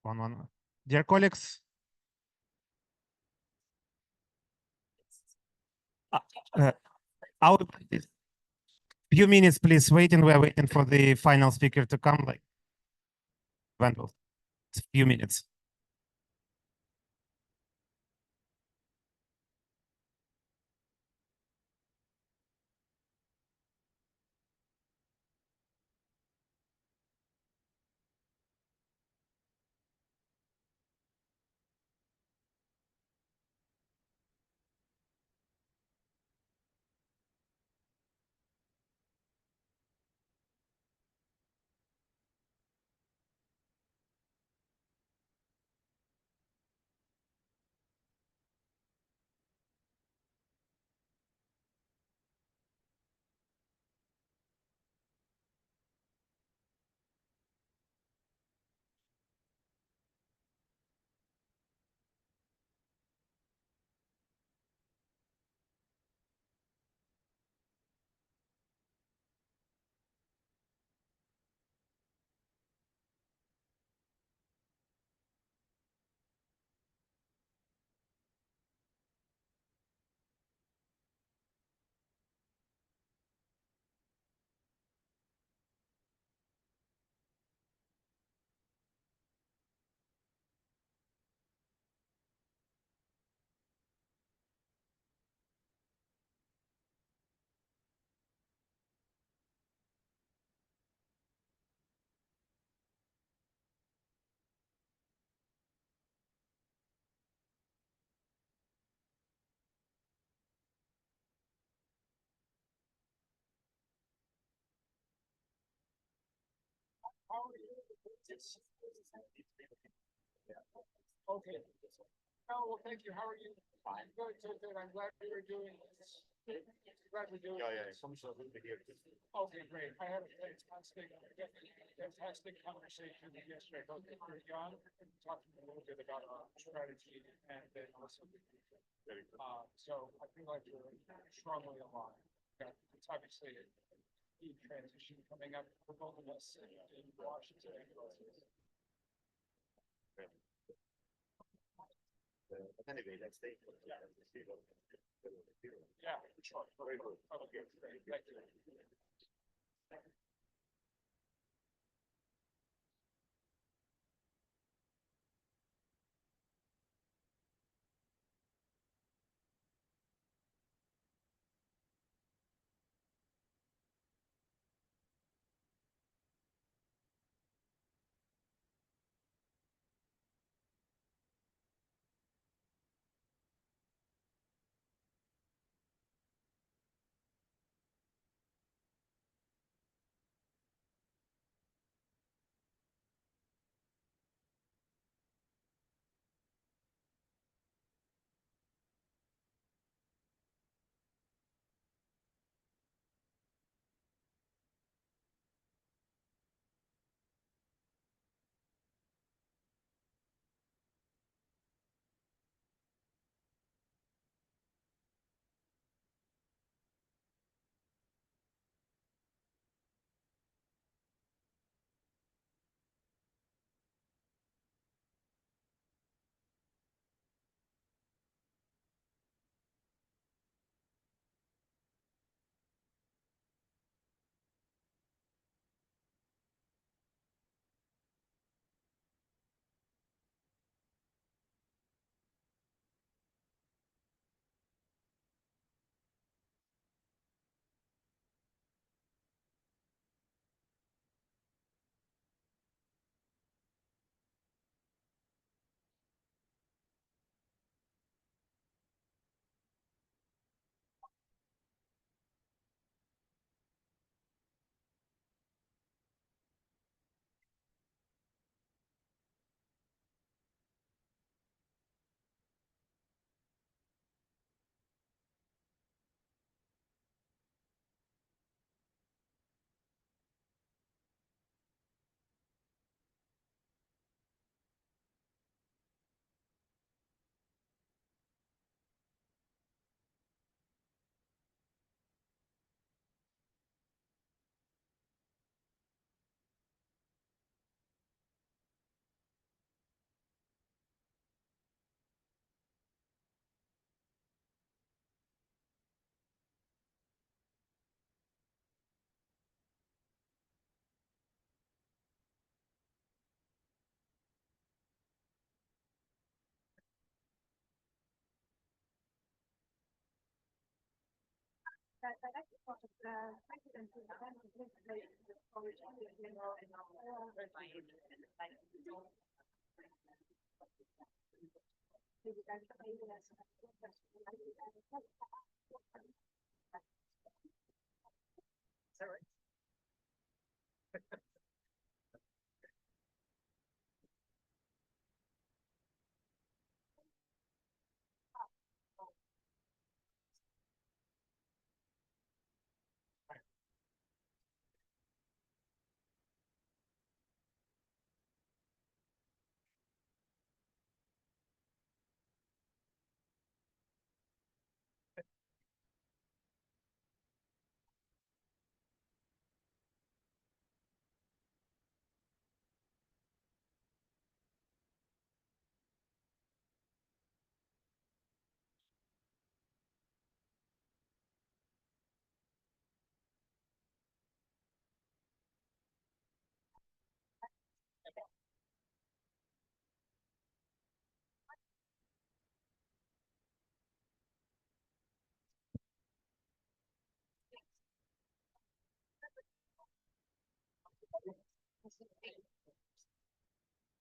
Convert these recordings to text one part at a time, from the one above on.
One. Dear colleagues, uh, our few minutes, please waiting. We're waiting for the final speaker to come. Like, Wendell, it's a few minutes. Okay. Oh, well, thank you. How are you? Fine. Good, good, good. I'm glad we were doing this. Glad we're doing this. Okay, great. I had a fantastic conversation yesterday. Okay, we're John, talking a little bit about our strategy and then also the future. So I feel like we're strongly aligned. Yeah, it's obviously transition coming up for both of us in Washington. But anyway, let's stay. Yeah, sure. Very good. Okay, great. Thank you.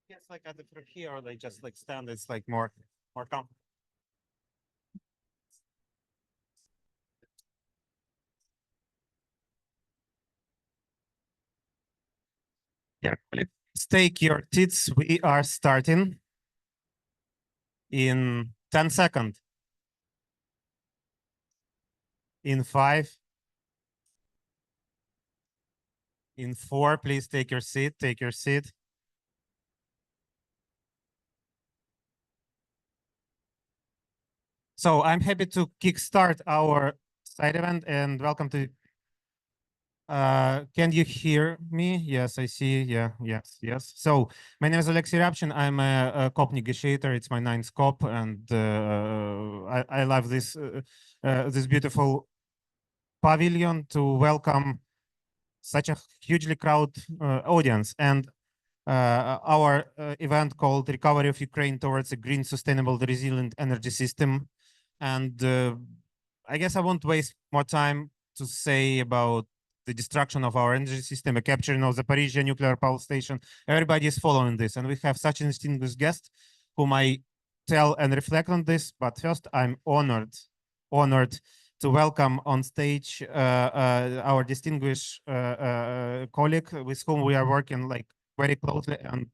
Yes, like at the from here, or they just like stand. It's like more comfortable. Yeah. Stake your seats. We are starting in 10 seconds. In 5. In 4, please take your seat. Take your seat. So I'm happy to kickstart our side event and welcome to Can you hear me? Yes, I see. Yeah, yes, yes. So my name is Alexei Ryabchin. I'm a COP negotiator. It's my 9th COP, and I love this this beautiful pavilion to welcome such a hugely crowd audience, and our event called Recovery of Ukraine Towards a Green, Sustainable, Resilient Energy System. And I guess I won't waste more time to say about the destruction of our energy system, a capturing of the Zaporizhzhia nuclear power station. Everybody is following this, and we have such an distinguished guest whom I tell and reflect on this. But first, I'm honored to welcome on stage our distinguished colleague with whom we are working like very closely and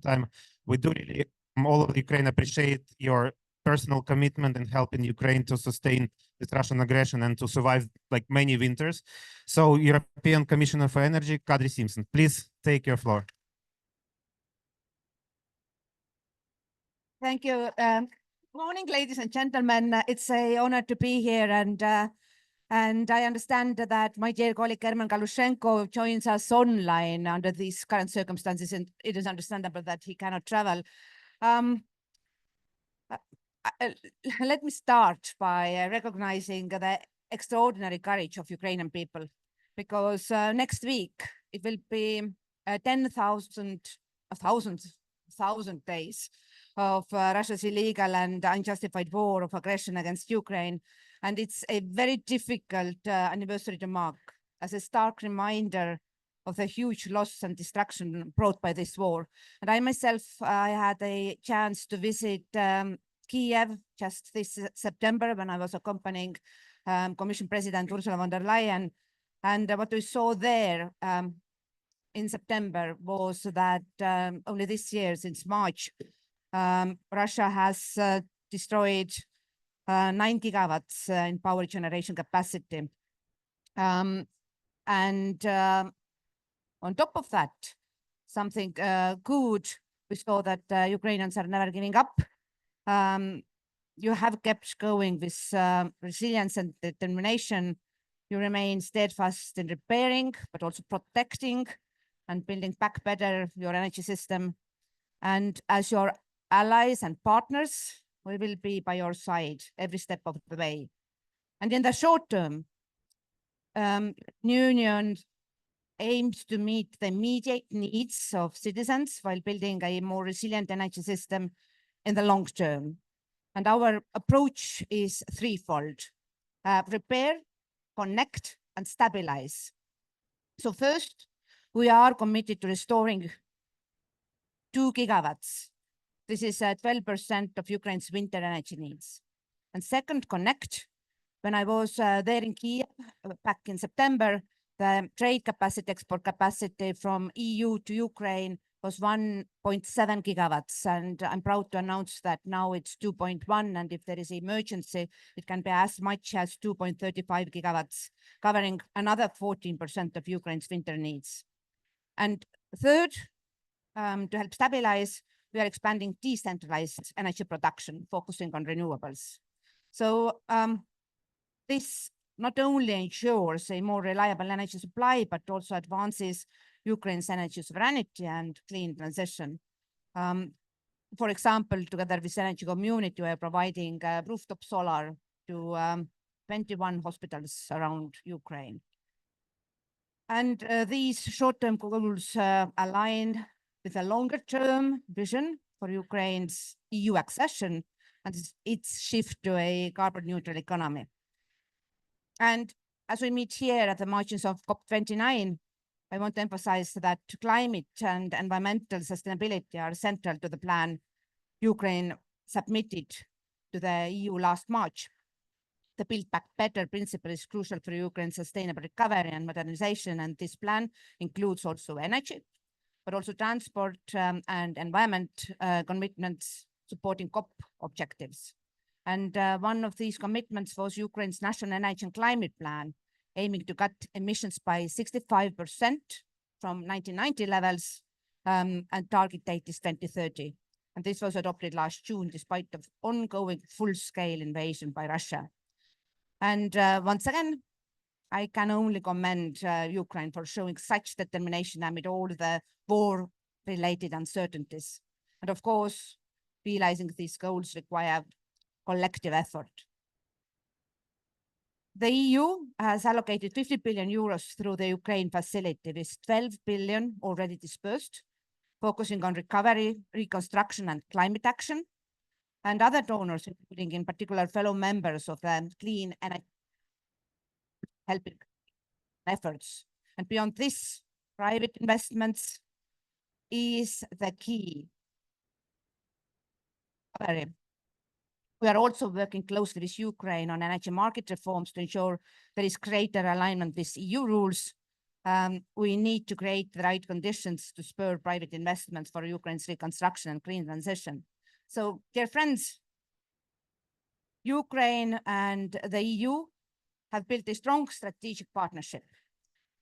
time. We do really, all of Ukraine, appreciate your personal commitment in helping Ukraine to sustain this Russian aggression and to survive like many winters. So European Commissioner for Energy, Kadri Simpson, please take your floor. Thank you. Morning, ladies and gentlemen. It's an honor to be here, and I understand that my dear colleague German Galushenko joins us online under these current circumstances, and it is understandable that he cannot travel. Let me start by recognizing the extraordinary courage of Ukrainian people, because next week it will be 10,000 days of Russia's illegal and unjustified war of aggression against Ukraine. And it's a very difficult anniversary to mark as a stark reminder of the huge loss and destruction brought by this war. And I myself, I had a chance to visit Kiev just this September when I was accompanying Commission President Ursula von der Leyen. And what we saw there in September was that only this year, since March, Russia has destroyed 9 gigawatts in power generation capacity. And on top of that, something good, we saw that Ukrainians are never giving up. You have kept going with resilience and determination. You remain steadfast in repairing, but also protecting and building back better your energy system. And as your allies and partners, we will be by your side every step of the way. And in the short term, Union aims to meet the immediate needs of citizens while building a more resilient energy system in the long term. And our approach is threefold: repair, connect, and stabilize. So first, we are committed to restoring 2 gigawatts. This is 12% of Ukraine's winter energy needs. And second, connect. When I was there in Kiev back in September, the trade capacity, export capacity from EU to Ukraine was 1.7 gigawatts. And I'm proud to announce that now it's 2.1. And if there is an emergency, it can be as much as 2.35 gigawatts, covering another 14% of Ukraine's winter needs. And third, to help stabilize, we are expanding decentralized energy production, focusing on renewables. So this not only ensures a more reliable energy supply, but also advances Ukraine's energy sovereignty and clean transition. For example, together with energy community, we are providing rooftop solar to 21 hospitals around Ukraine. And these short-term goals align with a longer-term vision for Ukraine's EU accession and its shift to a carbon-neutral economy. And as we meet here at the margins of COP29, I want to emphasize that climate and environmental sustainability are central to the plan Ukraine submitted to the EU last March. The Build Back Better principle is crucial for Ukraine's sustainable recovery and modernization, and this plan includes also energy, but also transport and environment commitments supporting COP objectives. And one of these commitments was Ukraine's national energy and climate plan, aiming to cut emissions by 65% from 1990 levels, and target date is 2030. And this was adopted last June, despite the ongoing full-scale invasion by Russia. And once again, I can only commend Ukraine for showing such determination amid all the war-related uncertainties. And of course, realizing these goals require collective effort. The EU has allocated 50 billion euros through the Ukraine facility, with 12 billion already dispersed, focusing on recovery, reconstruction, and climate action. And other donors, including in particular fellow members of the clean energy helping efforts. And beyond this, private investments is the key. We are also working closely with Ukraine on energy market reforms to ensure there is greater alignment with EU rules. We need to create the right conditions to spur private investments for Ukraine's reconstruction and green transition. So, dear friends, Ukraine and the EU have built a strong strategic partnership,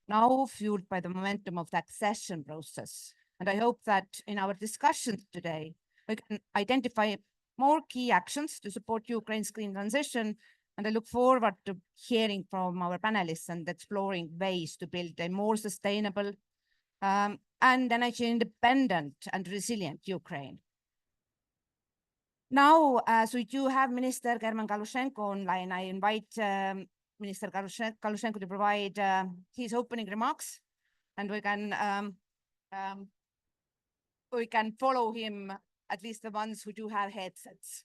now fueled by the momentum of the accession process. And I hope that in our discussions today, we can identify more key actions to support Ukraine's green transition. And I look forward to hearing from our panelists and exploring ways to build a more sustainable and energy independent and resilient Ukraine. Now, as we do have Minister German Galushenko online, I invite Minister Galushenko to provide his opening remarks, and we can follow him, at least the ones who do have headsets.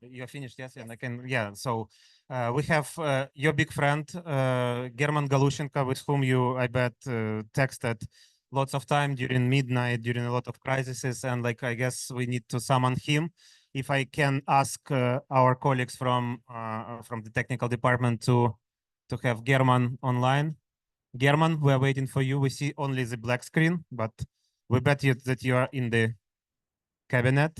You're finished, yes? And I can, yeah. So we have your big friend, German Galushenko, with whom you, I bet, texted lots of time during midnight, during a lot of crises. And like, I guess we need to summon him. If I can ask our colleagues from the technical department to have German online. German, we are waiting for you. We see only the black screen, but we bet you that you are in the cabinet.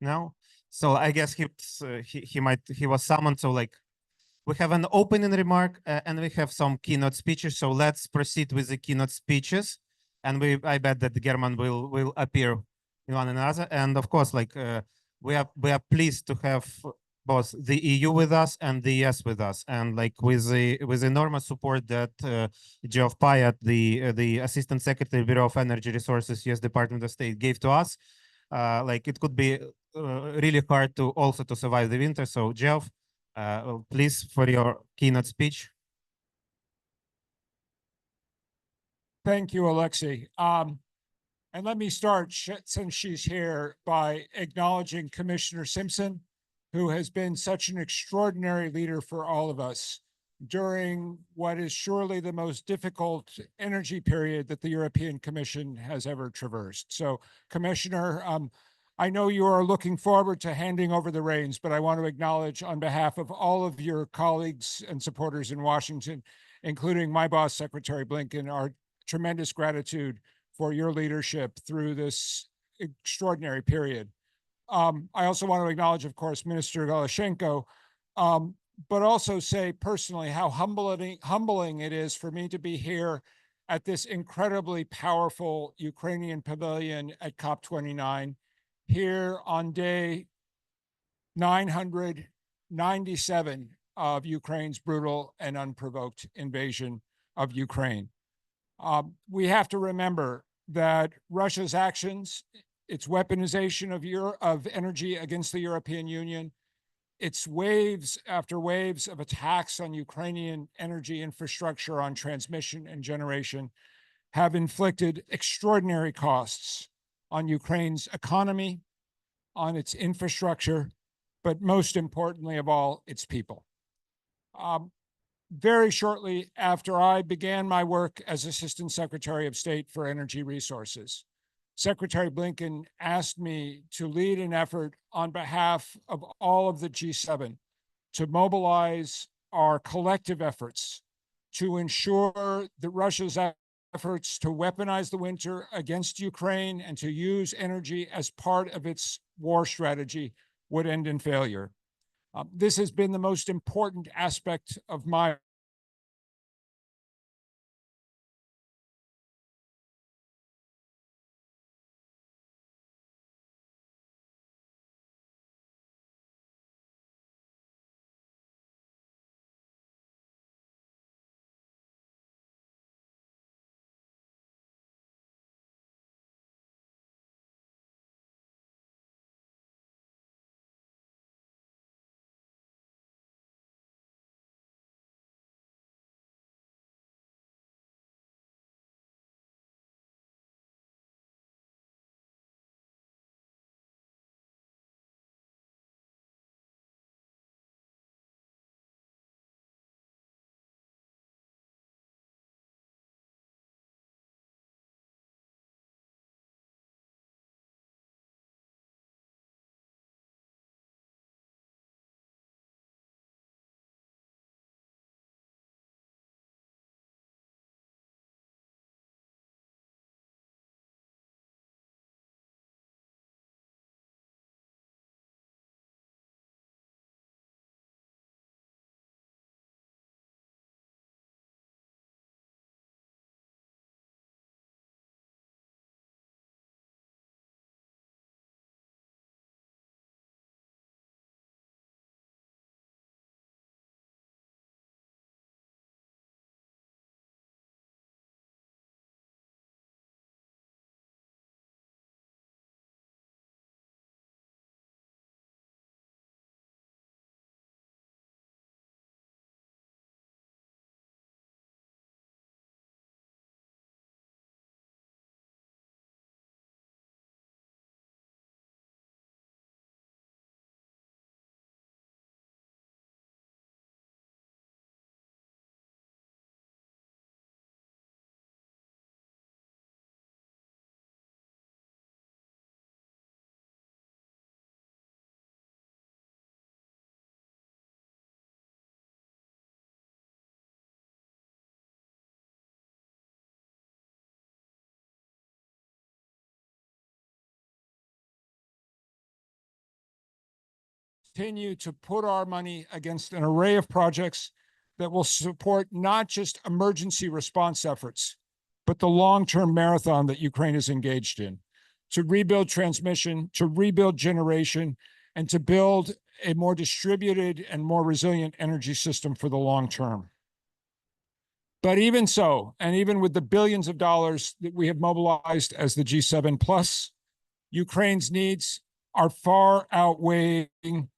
No? So I guess he was summoned. So like we have an opening remark and we have some keynote speeches. So let's proceed with the keynote speeches. And I bet that German will appear in one another. And of course, like we are pleased to have both the EU with us and the US with us, and like with enormous support that Geoff Pyatt, the Assistant Secretary, Bureau of Energy Resources, US Department of State, gave to us. Like it could be really hard to also to survive the winter. So Geoff, please for your keynote speech. Thank you, Alexei. And let me start, since she's here, by acknowledging Commissioner Simpson, who has been such an extraordinary leader for all of us during what is surely the most difficult energy period that the European Commission has ever traversed. So, Commissioner, I know you are looking forward to handing over the reins, but I want to acknowledge on behalf of all of your colleagues and supporters in Washington, including my boss, Secretary Blinken, our tremendous gratitude for your leadership through this extraordinary period. I also want to acknowledge, of course, Minister Galushenko, but also say personally how humbling it is for me to be here at this incredibly powerful Ukrainian pavilion at COP29, here on day 997 of Ukraine's brutal and unprovoked invasion of Ukraine. We have to remember that Russia's actions, its weaponization of energy against the European Union, its waves after waves of attacks on Ukrainian energy infrastructure, on transmission and generation, have inflicted extraordinary costs on Ukraine's economy, on its infrastructure, but most importantly of all, its people. Very shortly after I began my work as Assistant Secretary of State for Energy Resources, Secretary Blinken asked me to lead an effort on behalf of all of the G7 to mobilize our collective efforts to ensure that Russia's efforts to weaponize the winter against Ukraine and to use energy as part of its war strategy would end in failure. This has been the most important aspect of my continue to put our money against an array of projects that will support not just emergency response efforts, but the long-term marathon that Ukraine is engaged in, to rebuild transmission, to rebuild generation, and to build a more distributed and more resilient energy system for the long term. But even so, and even with the billions of dollars that we have mobilized as the G7 plus, Ukraine's needs are far outweighing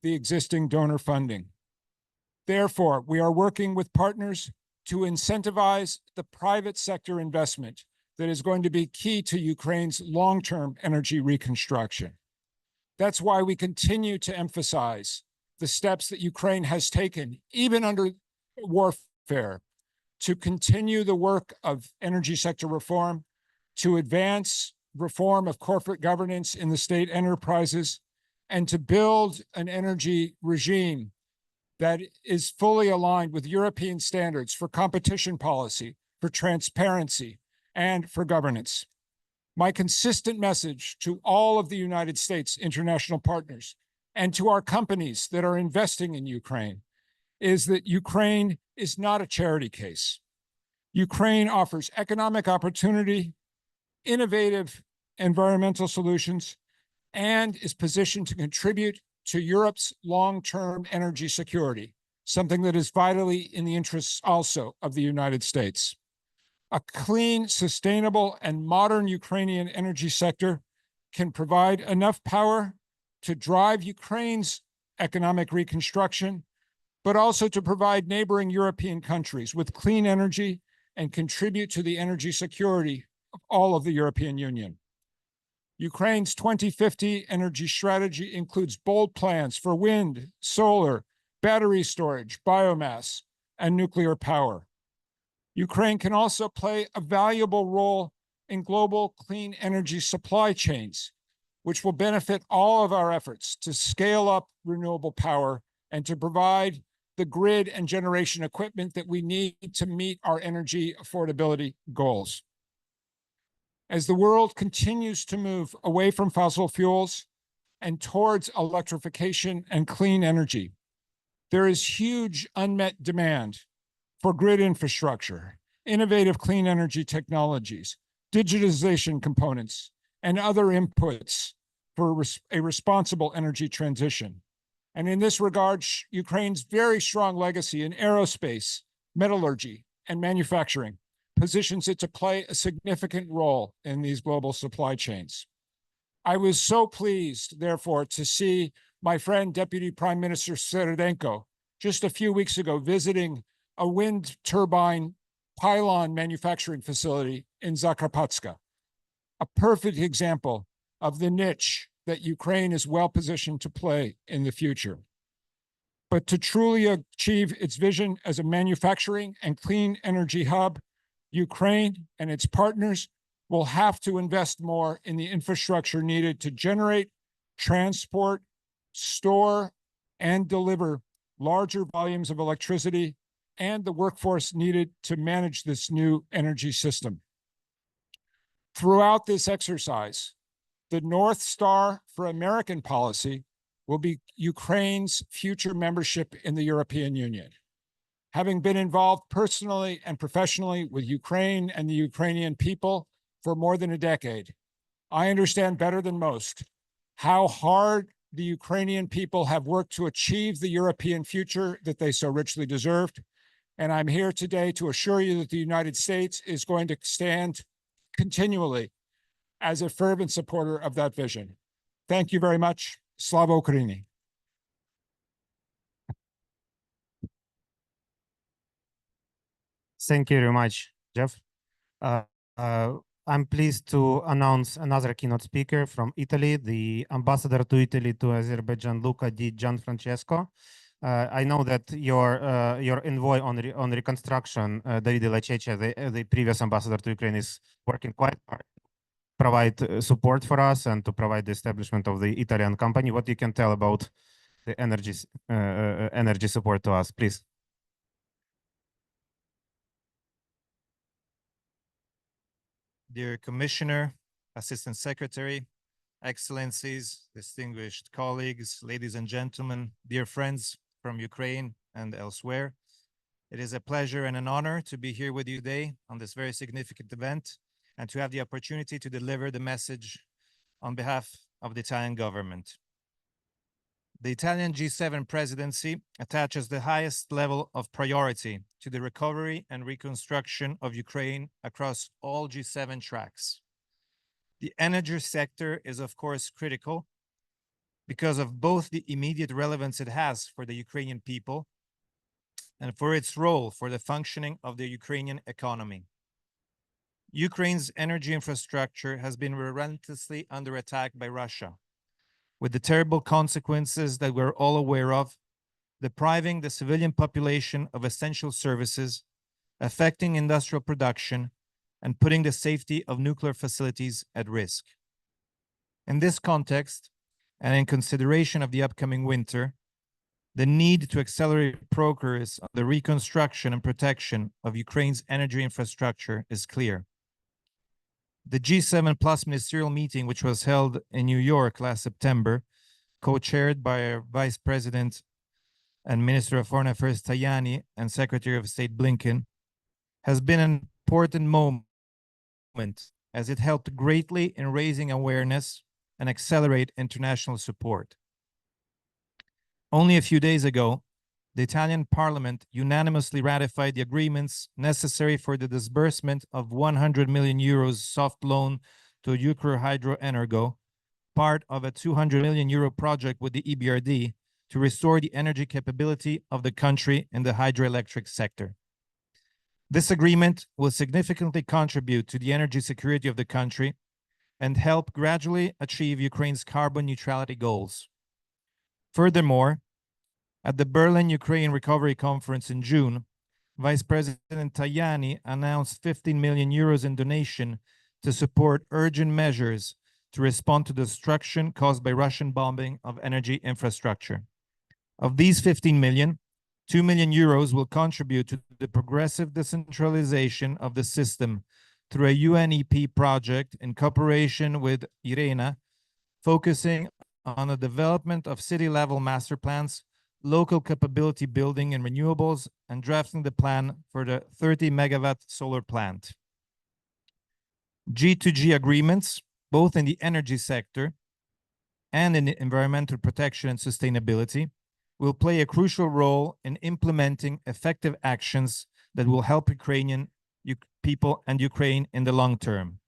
the existing donor funding. Therefore, we are working with partners to incentivize the private sector investment that is going to be key to Ukraine's long-term energy reconstruction. That's why we continue to emphasize the steps that Ukraine has taken, even under warfare, to continue the work of energy sector reform, to advance reform of corporate governance in the state enterprises, and to build an energy regime that is fully aligned with European standards for competition policy, for transparency, and for governance. My consistent message to all of the United States international partners and to our companies that are investing in Ukraine is that Ukraine is not a charity case. Ukraine offers economic opportunity, innovative environmental solutions, and is positioned to contribute to Europe's long-term energy security, something that is vitally in the interests also of the United States. A clean, sustainable, and modern Ukrainian energy sector can provide enough power to drive Ukraine's economic reconstruction, but also to provide neighboring European countries with clean energy and contribute to the energy security of all of the European Union. Ukraine's 2050 energy strategy includes bold plans for wind, solar, battery storage, biomass, and nuclear power. Ukraine can also play a valuable role in global clean energy supply chains, which will benefit all of our efforts to scale up renewable power and to provide the grid and generation equipment that we need to meet our energy affordability goals. As the world continues to move away from fossil fuels and towards electrification and clean energy, there is huge unmet demand for grid infrastructure, innovative clean energy technologies, digitization components, and other inputs for a responsible energy transition. And in this regard, Ukraine's very strong legacy in aerospace, metallurgy, and manufacturing positions it to play a significant role in these global supply chains. I was so pleased, therefore, to see my friend, Deputy Prime Minister Seredenko, just a few weeks ago visiting a wind turbine pylon manufacturing facility in Zakarpatska, a perfect example of the niche that Ukraine is well positioned to play in the future. But to truly achieve its vision as a manufacturing and clean energy hub, Ukraine and its partners will have to invest more in the infrastructure needed to generate, transport, store, and deliver larger volumes of electricity and the workforce needed to manage this new energy system. Throughout this exercise, the North Star for American policy will be Ukraine's future membership in the European Union. Having been involved personally and professionally with Ukraine and the Ukrainian people for more than a decade, I understand better than most how hard the Ukrainian people have worked to achieve the European future that they so richly deserved. And I'm here today to assure you that the United States is going to stand continually as a fervent supporter of that vision. Thank you very much. Slava Ukraini. Thank you very much, Jeff. I'm pleased to announce another keynote speaker from Italy, the ambassador to Italy to Azerbaijan, Luca Di Gianfrancesco. I know that your envoy on reconstruction, Davide Lacece, the previous ambassador to Ukraine, is working quite hard to provide support for us and to provide the establishment of the Italian company. What you can tell about the energy support to us, please. Dear Commissioner, Assistant Secretary, Excellencies, distinguished colleagues, ladies and gentlemen, dear friends from Ukraine and elsewhere. It is a pleasure and an honor to be here with you today on this very significant event and to have the opportunity to deliver the message on behalf of the Italian government. The Italian G7 presidency attaches the highest level of priority to the recovery and reconstruction of Ukraine across all G7 tracks. The energy sector is, of course, critical because of both the immediate relevance it has for the Ukrainian people and for its role for the functioning of the Ukrainian economy. Ukraine's energy infrastructure has been relentlessly under attack by Russia, with the terrible consequences that we're all aware of, depriving the civilian population of essential services, affecting industrial production, and putting the safety of nuclear facilities at risk. In this context, and in consideration of the upcoming winter, the need to accelerate progress on the reconstruction and protection of Ukraine's energy infrastructure is clear. The G7 Plus ministerial meeting, which was held in New York last September, co-chaired by our Vice President and Minister of Foreign Affairs Tajani and Secretary of State Blinken, has been an important moment as it helped greatly in raising awareness and accelerate international support. Only a few days ago, the Italian Parliament unanimously ratified the agreements necessary for the disbursement of 100 million euros soft loan to Ukr-Hydroenergo, part of a 200 million euro project with the EBRD to restore the energy capability of the country in the hydroelectric sector. This agreement will significantly contribute to the energy security of the country and help gradually achieve Ukraine's carbon neutrality goals. Furthermore, at the Berlin Ukraine Recovery Conference in June, Vice President Tajani announced 15 million euros in donation to support urgent measures to respond to the destruction caused by Russian bombing of energy infrastructure. Of these 15 million, 2 million euros will contribute to the progressive decentralization of the system through a UNEP project in cooperation with IRENA, focusing on the development of city-level master plans, local capability building in renewables, and drafting the plan for the 30-megawatt solar plant. G2G agreements, both in the energy sector and in environmental protection and sustainability, will play a crucial role in implementing effective actions that will help Ukrainian people and Ukraine in the long term.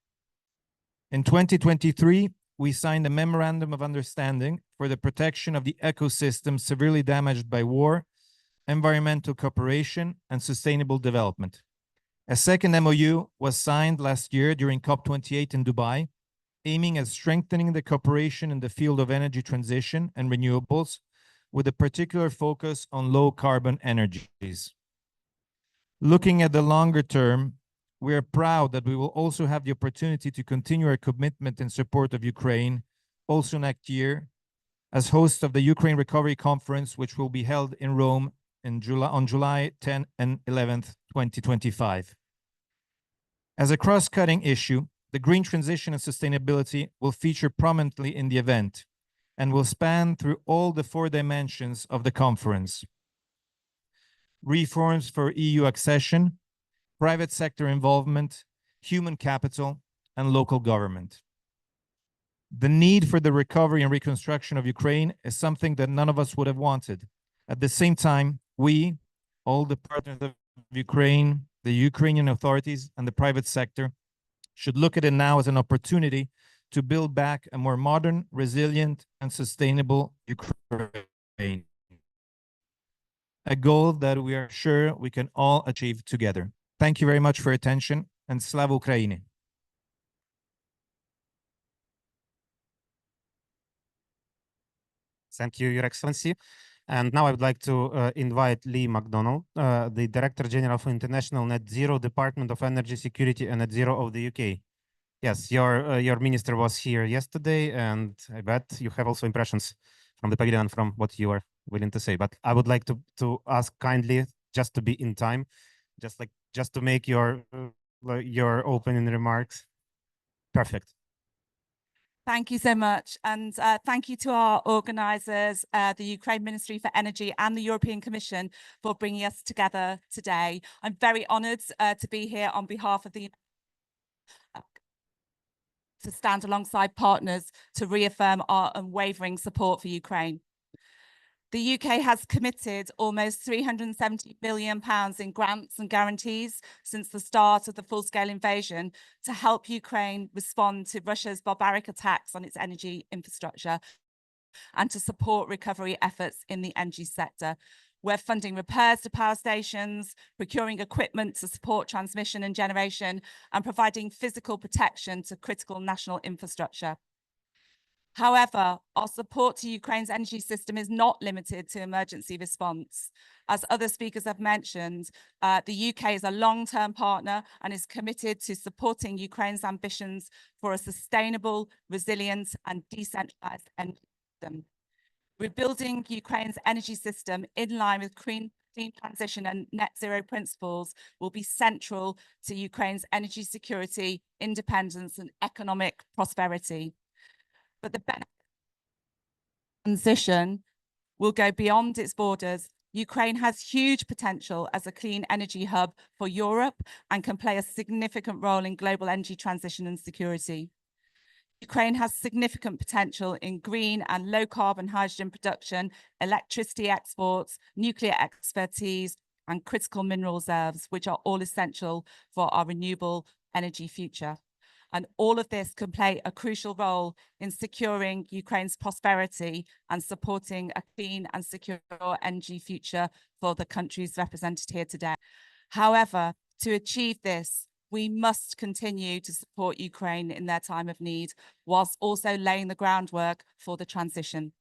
In 2023, we signed a memorandum of understanding for the protection of the ecosystem severely damaged by war, environmental cooperation, and sustainable development. A second MOU was signed last year during COP28 in Dubai, aiming at strengthening the cooperation in the field of energy transition and renewables, with a particular focus on low-carbon energies. Looking at the longer term, we are proud that we will also have the opportunity to continue our commitment in support of Ukraine also next year as host of the Ukraine Recovery Conference, which will be held in Rome on July 10 and 11th, 2025. As a cross-cutting issue, the green transition and sustainability will feature prominently in the event and will span through all the 4 dimensions of the conference: reforms for EU accession, private sector involvement, human capital, and local government. The need for the recovery and reconstruction of Ukraine is something that none of us would have wanted. At the same time, we, all the partners of Ukraine, the Ukrainian authorities, and the private sector, should look at it now as an opportunity to build back a more modern, resilient, and sustainable Ukraine. A goal that we are sure we can all achieve together. Thank you very much for your attention, and Slava Ukraini. Thank you, Your Excellency. And now I would like to invite Lee McDonald, the Director General for International Net Zero Department of Energy Security and Net Zero of the UK. Yes, your minister was here yesterday, and I bet you have also impressions from the pavilion from what you are willing to say. But I would like to ask kindly just to be in time, just to make your opening remarks. Perfect. Thank you so much. And thank you to our organisers, the Ukraine Ministry for Energy and the European Commission for bringing us together today. I'm very honoured to be here on behalf of the to stand alongside partners to reaffirm our unwavering support for Ukraine. The UK has committed almost £370 million in grants and guarantees since the start of the full-scale invasion to help Ukraine respond to Russia's barbaric attacks on its energy infrastructure and to support recovery efforts in the energy sector. We're funding repairs to power stations, procuring equipment to support transmission and generation, and providing physical protection to critical national infrastructure. However, our support to Ukraine's energy system is not limited to emergency response. As other speakers have mentioned, the UK is a long-term partner and is committed to supporting Ukraine's ambitions for a sustainable, resilient and decentralized energy system. Rebuilding Ukraine's energy system in line with clean transition and net zero principles will be central to Ukraine's energy security, independence and economic prosperity. But the benefit of transition will go beyond its borders. Ukraine has huge potential as a clean energy hub for Europe and can play a significant role in global energy transition and security. Ukraine has significant potential in green and low carbon hydrogen production, electricity exports, nuclear expertise, and critical mineral reserves, which are all essential for our renewable energy future. And all of this can play a crucial role in securing Ukraine's prosperity and supporting a clean and secure energy future for the countries represented here today. However, to achieve this, we must continue to support Ukraine in their time of need, whilst also laying the groundwork for the transition.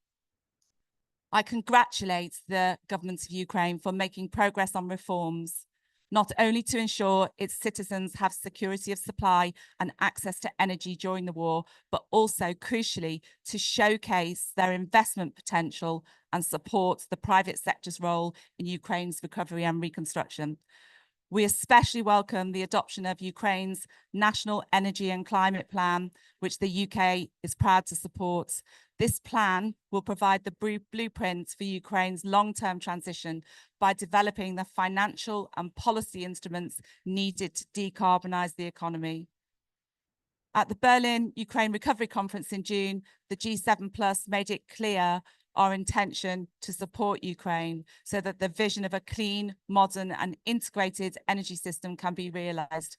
I congratulate the government of Ukraine for making progress on reforms, not only to ensure its citizens have security of supply and access to energy during the war, but also crucially to showcase their investment potential and support the private sector's role in Ukraine's recovery and reconstruction. We especially welcome the adoption of Ukraine's National Energy and Climate Plan, which the UK is proud to support. This plan will provide the blueprint for Ukraine's long-term transition by developing the financial and policy instruments needed to decarbonize the economy. At the Berlin Ukraine Recovery Conference in June, the G7+ made it clear our intention to support Ukraine so that the vision of a clean, modern and integrated energy system can be realized.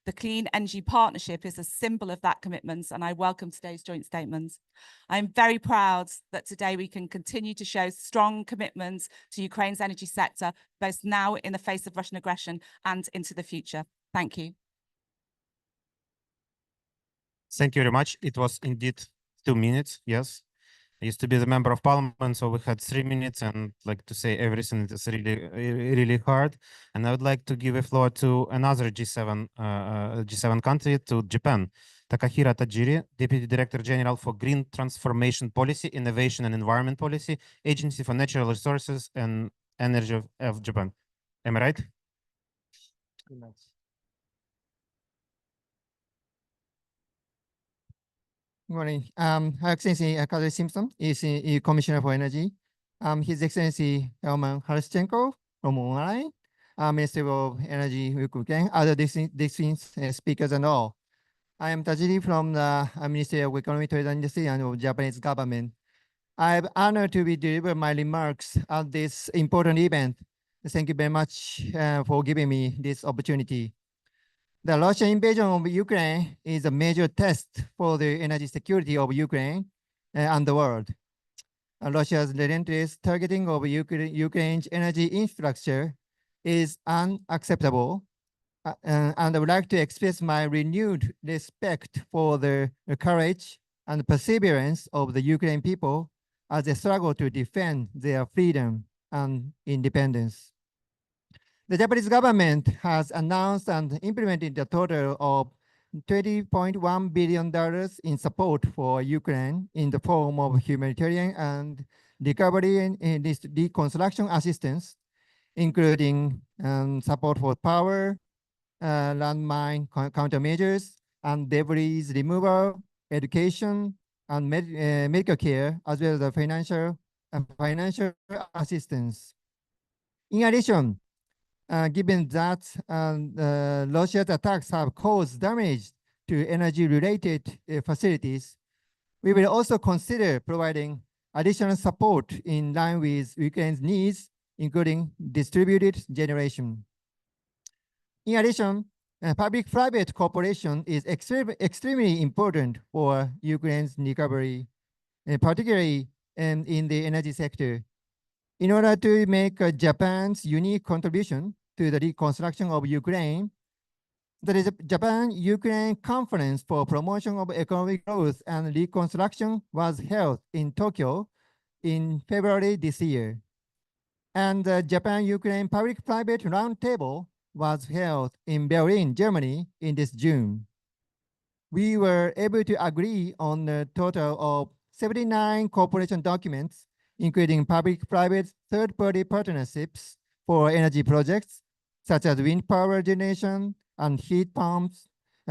The Clean Energy Partnership is a symbol of that commitment, and I welcome today's joint statement. I'm very proud that today we can continue to show strong commitment to Ukraine's energy sector, both now in the face of Russian aggression and into the future. Thank you. Thank you very much. It was indeed 2 minutes, yes. I used to be the member of parliament, so we had 3 minutes, and like to say everything is really hard. And I would like to give a floor to another G7 country, to Japan. Takahira Tajiri, Deputy Director General for Green Transformation Policy, Innovation and Environment Policy, Agency for Natural Resources and Energy of Japan. Am I right? Good morning. Her Excellency Kadri Simpson is Commissioner for Energy. His Excellency Herman Harashchenko from online, Minister of Energy, Ukraine, other distinguished speakers and all. I am Tajiri from the Ministry of Economy, Trade and Industry and of Japanese government. I'm honored to be deliver my remarks at this important event. Thank you very much for giving me this opportunity. The Russian invasion of Ukraine is a major test for the energy security of Ukraine and the world. Russia's relentless targeting of Ukraine's energy infrastructure is unacceptable. And I would like to express my renewed respect for the courage and perseverance of the Ukrainian people as they struggle to defend their freedom and independence. The Japanese government has announced and implemented a total of $20.1 billion in support for Ukraine in the form of humanitarian and recovery and reconstruction assistance, including support for power, landmine countermeasures, and debris removal, education, and medical care, as well as the financial assistance. In addition, given that Russia's attacks have caused damage to energy-related facilities, we will also consider providing additional support in line with Ukraine's needs, including distributed generation. In addition, public-private cooperation is extremely important for Ukraine's recovery, particularly in the energy sector. In order to make Japan's unique contribution to the reconstruction of Ukraine, the Japan-Ukraine Conference for Promotion of Economic Growth and Reconstruction was held in Tokyo in February this year. And the Japan-Ukraine Public-Private Roundtable was held in Berlin, Germany in this June. We were able to agree on a total of 79 cooperation documents, including public-private third-party partnerships for energy projects, such as wind power generation and heat pumps,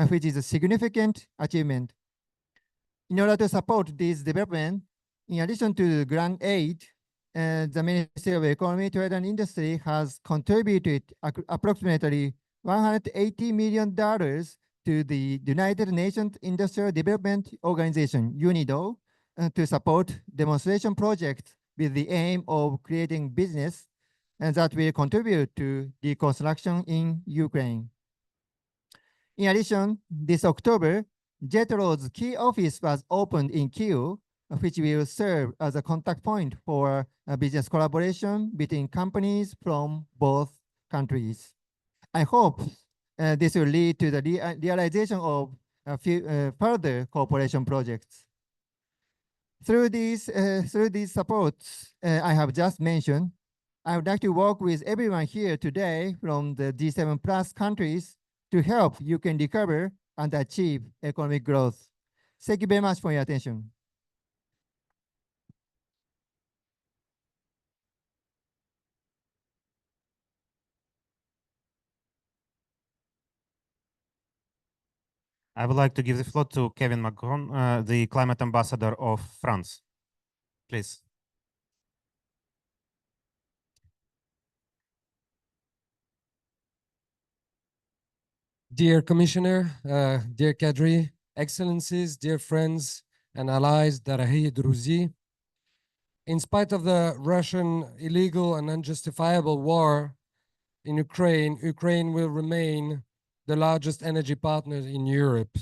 which is a significant achievement. In order to support this development, in addition to grant aid, the Ministry of Economy, Trade and Industry has contributed approximately $180 million to the United Nations Industrial Development Organization, UNIDO, to support demonstration projects with the aim of creating business and that will contribute to the construction in Ukraine. In addition, this October, JETRO's key office was opened in Kyiv, which will serve as a contact point for business collaboration between companies from both countries. I hope this will lead to the realization of further cooperation projects. Through these supports I have just mentioned, I would like to work with everyone here today from the G7 plus countries to help Ukraine recover and achieve economic growth. Thank you very much for your attention. I would like to give the floor to Kevin Macron, the climate ambassador of France. Please. Dear Commissioner, dear Kadri, Excellencies, dear friends and allies, дорогие друзья, in spite of the Russian illegal and unjustifiable war in Ukraine, Ukraine will remain the largest energy partner in Europe.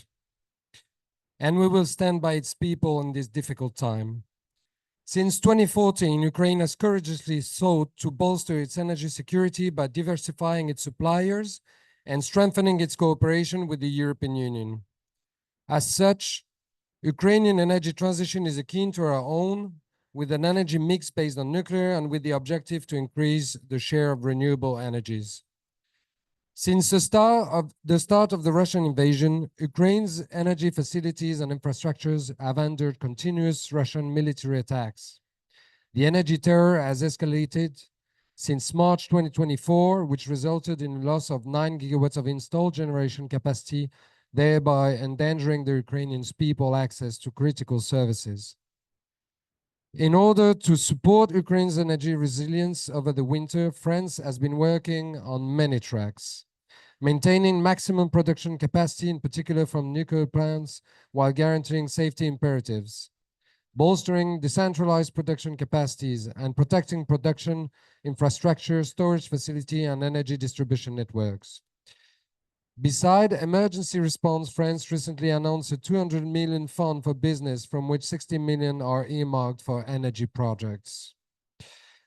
And we will stand by its people in this difficult time. Since 2014, Ukraine has courageously sought to bolster its energy security by diversifying its suppliers and strengthening its cooperation with the European Union. As such, Ukrainian energy transition is akin to our own, with an energy mix based on nuclear and with the objective to increase the share of renewable energies. Since the start of the Russian invasion, Ukraine's energy facilities and infrastructures have endured continuous Russian military attacks. The energy terror has escalated since March 2024, which resulted in the loss of 9 gigawatts of installed generation capacity, thereby endangering the Ukrainian people's access to critical services. In order to support Ukraine's energy resilience over the winter, France has been working on many tracks, maintaining maximum production capacity, in particular from nuclear plants, while guaranteeing safety imperatives, bolstering decentralized production capacities, and protecting production infrastructure, storage facility, and energy distribution networks. Beside emergency response, France recently announced a 200 million fund for business, from which 60 million are earmarked for energy projects,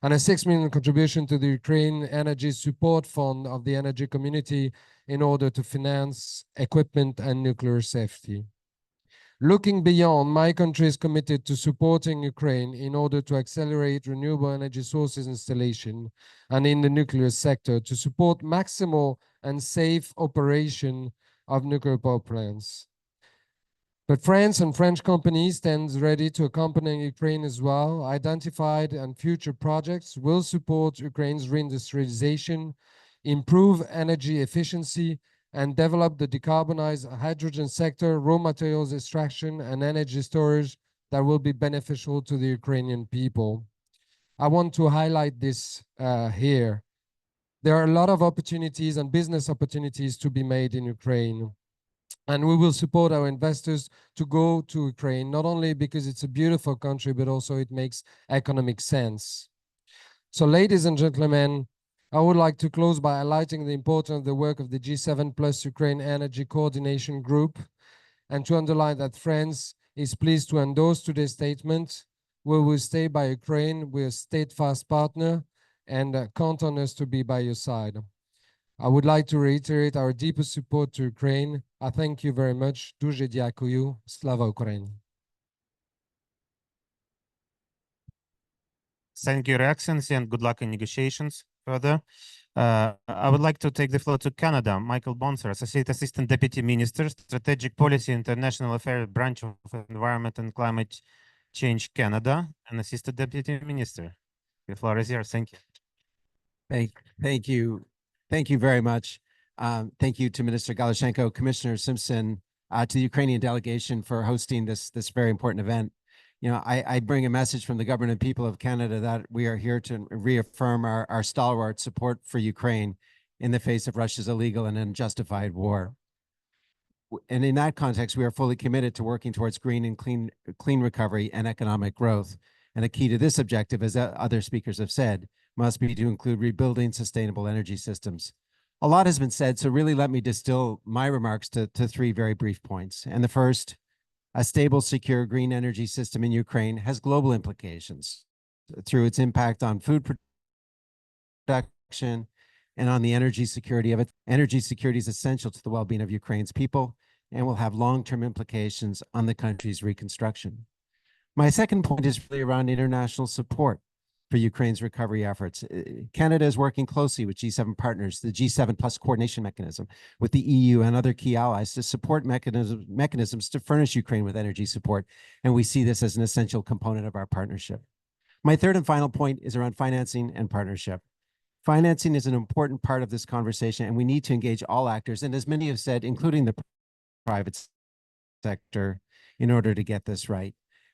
and a 6 million contribution to the Ukraine Energy Support Fund of the energy community in order to finance equipment and nuclear safety. Looking beyond, my country is committed to supporting Ukraine in order to accelerate renewable energy sources installation and in the nuclear sector to support maximal and safe operation of nuclear power plants. But France and French companies stand ready to accompany Ukraine as well. Identified and future projects will support Ukraine's reindustrialization, improve energy efficiency, and develop the decarbonized hydrogen sector, raw materials extraction, and energy storage that will be beneficial to the Ukrainian people. I want to highlight this here. There are a lot of opportunities and business opportunities to be made in Ukraine. And we will support our investors to go to Ukraine, not only because it's a beautiful country, but also it makes economic sense. So, ladies and gentlemen, I would like to close by highlighting the importance of the work of the G7 plus Ukraine Energy Coordination Group, and to underline that France is pleased to endorse today's statement. We will stay by Ukraine. We're a steadfast partner and count on us to be by your side. I would like to reiterate our deepest support to Ukraine. I thank you very much. Дуже дякую. Slava Ukraini. Thank you, Your Excellency, and good luck in negotiations further. I would like to take the floor to Canada. Michael Bonser, Associate Assistant Deputy Minister, Strategic Policy, International Affairs, Branch of Environment and Climate Change, Canada, and Assistant Deputy Minister. The floor is yours. Thank you. Thank you. Thank you very much. Thank you to Minister Galushenko, Commissioner Simpson, to the Ukrainian delegation for hosting this very important event. You know, I bring a message from the government and people of Canada that we are here to reaffirm our stalwart support for Ukraine in the face of Russia's illegal and unjustified war. And in that context, we are fully committed to working towards green and clean recovery and economic growth. And a key to this objective, as other speakers have said, must be to include rebuilding sustainable energy systems. A lot has been said, so really let me distill my remarks to three very brief points. And the first, a stable, secure green energy system in Ukraine has global implications through its impact on food production and on the energy security of it. Energy security is essential to the well-being of Ukraine's people and will have long-term implications on the country's reconstruction. My second point is really around international support for Ukraine's recovery efforts. Canada is working closely with G7 partners, the G7 plus coordination mechanism, with the EU and other key allies to support mechanisms to furnish Ukraine with energy support. And we see this as an essential component of our partnership. My third and final point is around financing and partnership. Financing is an important part of this conversation, and we need to engage all actors, and as many have said, including the private sector, in order to get this right.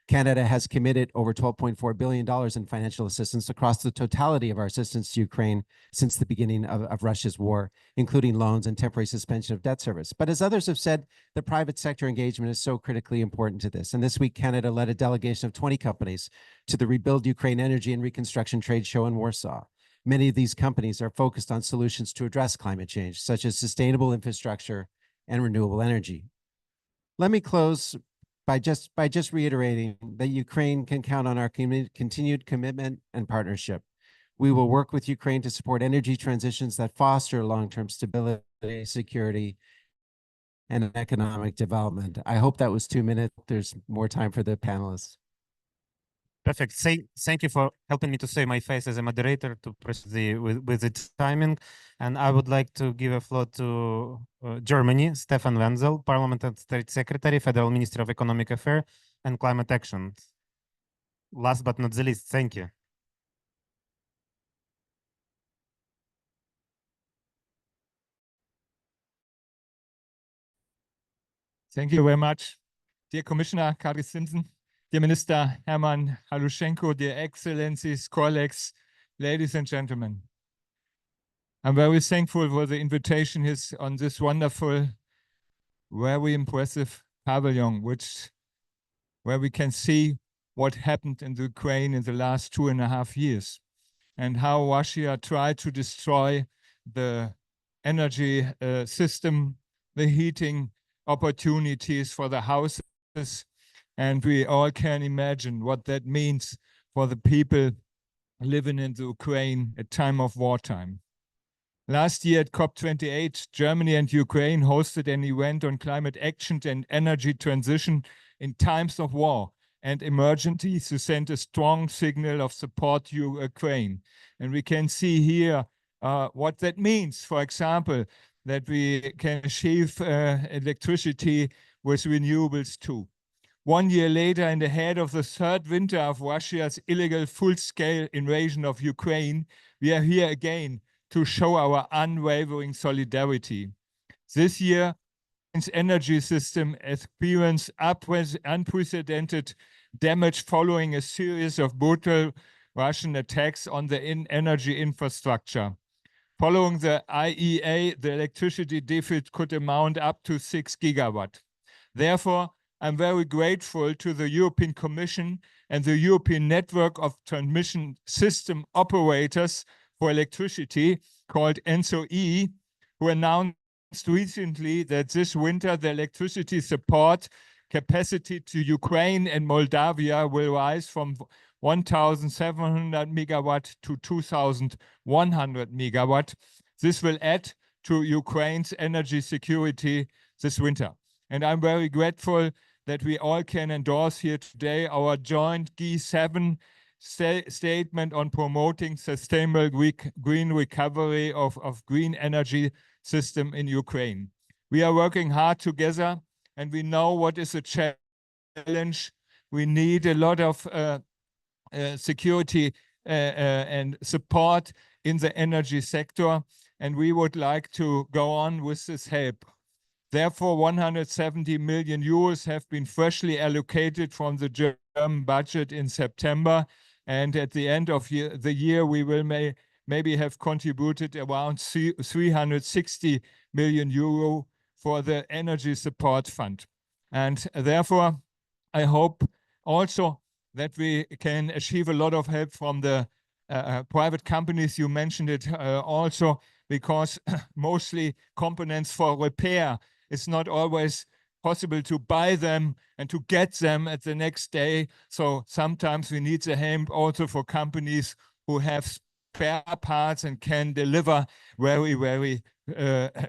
Canada has committed over $12.4 billion in financial assistance across the totality of our assistance to Ukraine since the beginning of Russia's war, including loans and temporary suspension of debt service. But as others have said, the private sector engagement is so critically important to this. And this week, Canada led a delegation of 20 companies to the Rebuild Ukraine Energy and Reconstruction Trade Show in Warsaw. Many of these companies are focused on solutions to address climate change, such as sustainable infrastructure and renewable energy. Let me close by just reiterating that Ukraine can count on our continued commitment and partnership. We will work with Ukraine to support energy transitions that foster long-term stability, security, and economic development. I hope that was 2 minutes. There's more time for the panelists. Perfect. Thank you for helping me to save my face as a moderator to proceed with the timing. And I would like to give a floor to Germany, Stefan Wenzel, Parliament and State Secretary, Federal Minister of Economic Affairs and Climate Action. Last but not the least, thank you. Thank you very much. Dear Commissioner Kadri Simpson, dear Minister Herman Halushenko, dear Excellencies, colleagues, ladies and gentlemen. I'm very thankful for the invitation on this wonderful, very impressive pavilion, where we can see what happened in the Ukraine in the last 2.5 years and how Russia tried to destroy the energy system, the heating opportunities for the houses. And we all can imagine what that means for the people living in the Ukraine at time of wartime. Last year at COP29, Germany and Ukraine hosted an event on climate action and energy transition in times of war and emergency to send a strong signal of support to Ukraine. And we can see here what that means. For example, that we can achieve electricity with renewables too. 1 year later, and ahead of the third winter of Russia's illegal full-scale invasion of Ukraine, we are here again to show our unwavering solidarity. This year, its energy system experienced unprecedented damage following a series of brutal Russian attacks on the energy infrastructure. Following the IEA, the electricity deficit could amount up to 6 gigawatt. Therefore, I'm very grateful to the European Commission and the European Network of Transmission System Operators for Electricity, called ENSO-E, who announced recently that this winter the electricity support capacity to Ukraine and Moldavia will rise from 1,700 megawatt to 2,100 megawatt. This will add to Ukraine's energy security this winter. And I'm very grateful that we all can endorse here today our joint G7 statement on promoting sustainable green recovery of green energy system in Ukraine. We are working hard together, and we know what is a challenge. We need a lot of security and support in the energy sector, and we would like to go on with this help. Therefore, 170 million euros have been freshly allocated from the German budget in September, and at the end of the year, we will maybe have contributed around 360 million euro for the Energy Support Fund. And therefore, I hope also that we can achieve a lot of help from the private companies. You mentioned it also, because mostly components for repair, it's not always possible to buy them and to get them at the next day. So sometimes we need the help also for companies who have spare parts and can deliver very, very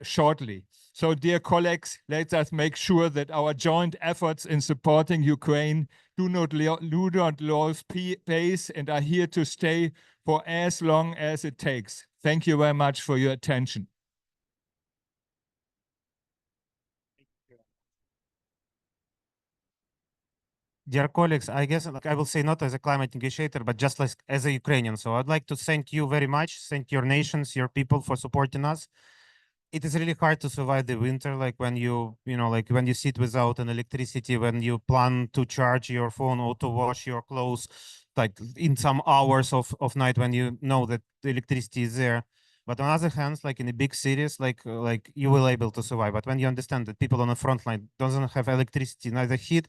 shortly. So dear colleagues, let us make sure that our joint efforts in supporting Ukraine do not lose pace and are here to stay for as long as it takes. Thank you very much for your attention. Dear colleagues, I guess like I will say not as a climate negotiator, but just like as a Ukrainian. So I'd like to thank you very much, thank your nations, your people for supporting us. It is really hard to survive the winter, like when like when you sit without an electricity, when you plan to charge your phone or to wash your clothes, like in some hours of night when you know that the electricity is there. But on the other hand, like in the big cities, like you will able to survive. But when you understand that people on the front line doesn't have electricity, neither heat,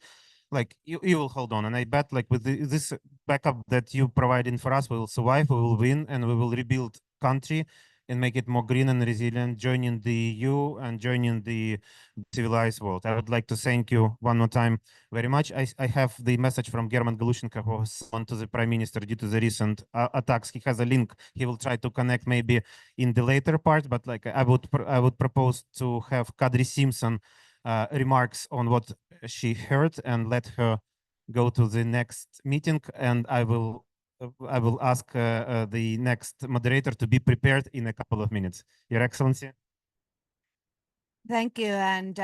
like you will hold on. And I bet like with this backup that you providing for us, we will survive, we will win, and we will rebuild country and make it more green and resilient, joining the EU and joining the civilized world. I would like to thank you one more time very much. I have the message from German Galushenko, who was on to the Prime Minister due to the recent attacks. He has a link. He will try to connect maybe in the later part, but like I would propose to have Kadri Simpson remarks on what she heard and let her go to the next meeting, and I will ask the next moderator to be prepared in a couple of minutes. Your Excellency. Thank you. And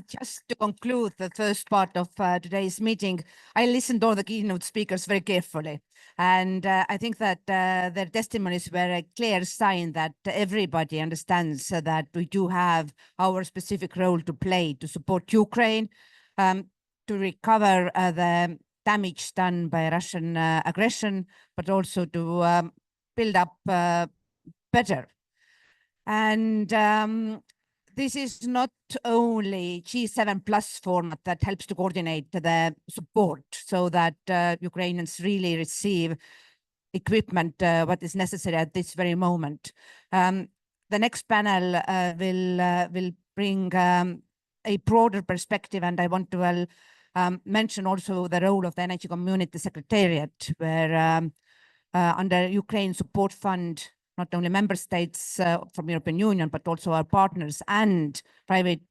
just to conclude the first part of today's meeting, I listened to all the keynote speakers very carefully. And I think that their testimonies were a clear sign that everybody understands that we do have our specific role to play to support Ukraine, to recover the damage done by Russian aggression, but also to build up better. And this is not only G7 plus format that helps to coordinate the support so that Ukrainians really receive equipment, what is necessary at this very moment. The next panel will bring a broader perspective, and I want to mention also the role of the Energy Community Secretariat, where under Ukraine Support Fund, not only member states from European Union, but also our partners and private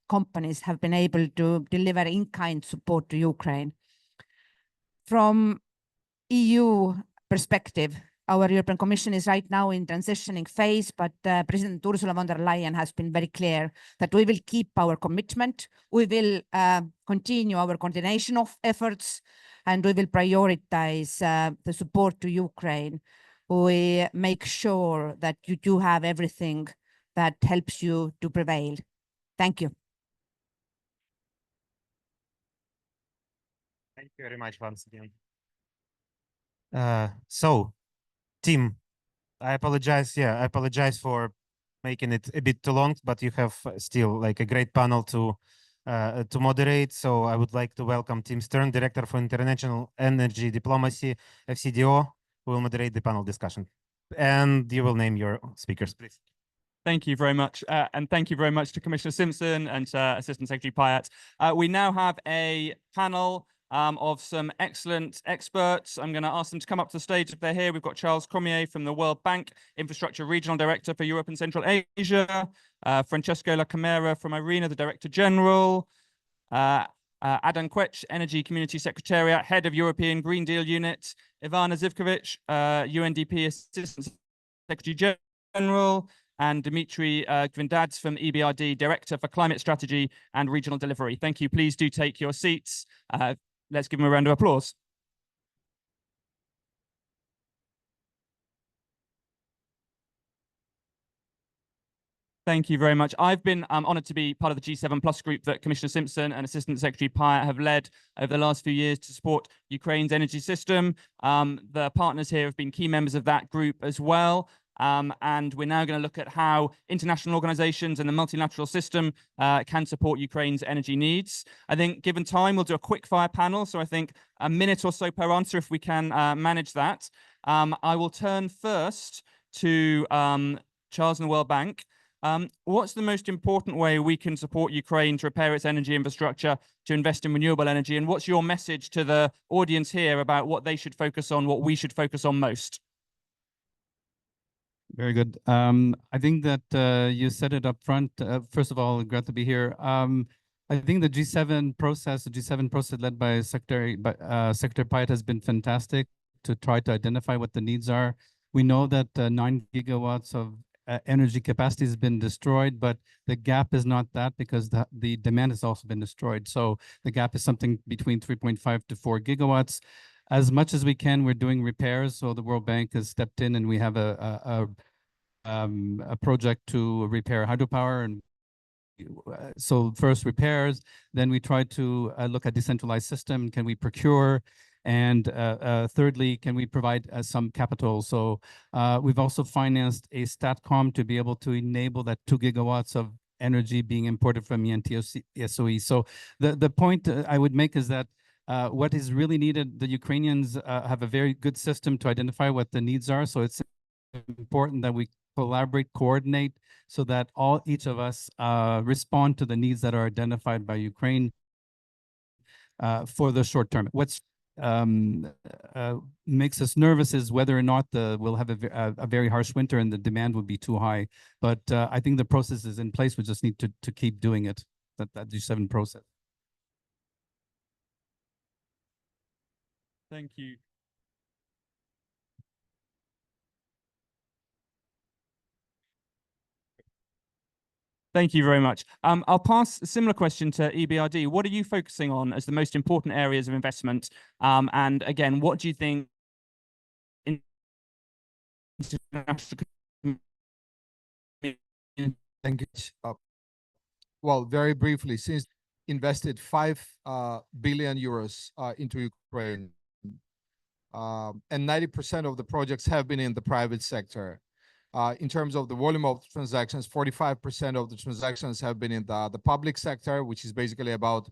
companies have been able to deliver in-kind support to Ukraine. From EU perspective, our European Commission is right now in transitioning phase, but President Ursula von der Leyen has been very clear that we will keep our commitment. We will continue our coordination of efforts, and we will prioritize the support to Ukraine. We make sure that you do have everything that helps you to prevail. Thank you. Thank you very much once again. So, team, I apologize. Yeah, I apologize for making it a bit too long, but you have still like a great panel to moderate. So I would like to welcome Tim Stern, Director for International Energy Diplomacy, FCDO, who will moderate the panel discussion. And you will name your speakers, please. Thank you very much. And thank you very much to Commissioner Simpson and Assistant Secretary Pyatt. We now have a panel of some excellent experts. I'm going to ask them to come up to the stage if they're here. We've got Charles Cormier from the World Bank, Infrastructure Regional Director for Europe and Central Asia, Francesco La Camera from IRENA, the Director General, Adam Quech, Energy Community Secretariat, Head of European Green Deal Unit, Ivana Zivkovic, UNDP Assistant Secretary General, and Dimitri Gvindads from EBRD, Director for Climate Strategy and Regional Delivery. Thank you. Please do take your seats. Let's give them a round of applause. Thank you very much. I've been honoured to be part of the G7 Plus group that Commissioner Simpson and Assistant Secretary Pyatt have led over the last few years to support Ukraine's energy system. The partners here have been key members of that group as well. And we're now going to look at how international organizations and the multilateral system can support Ukraine's energy needs. I think given time, we'll do a quick fire panel. So I think a minute or so per answer if we can manage that. I will turn first to Charles and the World Bank. What's the most important way we can support Ukraine to repair its energy infrastructure, to invest in renewable energy? And what's your message to the audience here about what they should focus on, what we should focus on most? Very good. I think that you said it up front. First of all, glad to be here. I think the G7 process led by Secretary Pyatt has been fantastic to try to identify what the needs are. We know that 9 gigawatts of energy capacity has been destroyed, but the gap is not that because the demand has also been destroyed. So the gap is something between 3.5 to 4 gigawatts. As much as we can, we're doing repairs. So the World Bank has stepped in, and we have a project to repair hydropower. And so first repairs, then we try to look at decentralized system. Can we procure? And thirdly, can we provide some capital? So we've also financed a STATCOM to be able to enable that 2 gigawatts of energy being imported from ENTSOE. So the point I would make is that what is really needed, the Ukrainians have a very good system to identify what the needs are. So it's important that we collaborate, coordinate, so that each of us respond to the needs that are identified by Ukraine for the short term. What's makes us nervous is whether or not we'll have a very harsh winter and the demand would be too high. But I think the process is in place. We just need to keep doing it, that G7 process. Thank you. Thank you very much. I'll pass a similar question to EBRD. What are you focusing on as the most important areas of investment? And again, what do you think Thank you. Well, very briefly, since invested 5 billion euros into Ukraine, and 90% of the projects have been in the private sector. In terms of the volume of transactions, 45% of the transactions have been in the public sector, which is basically about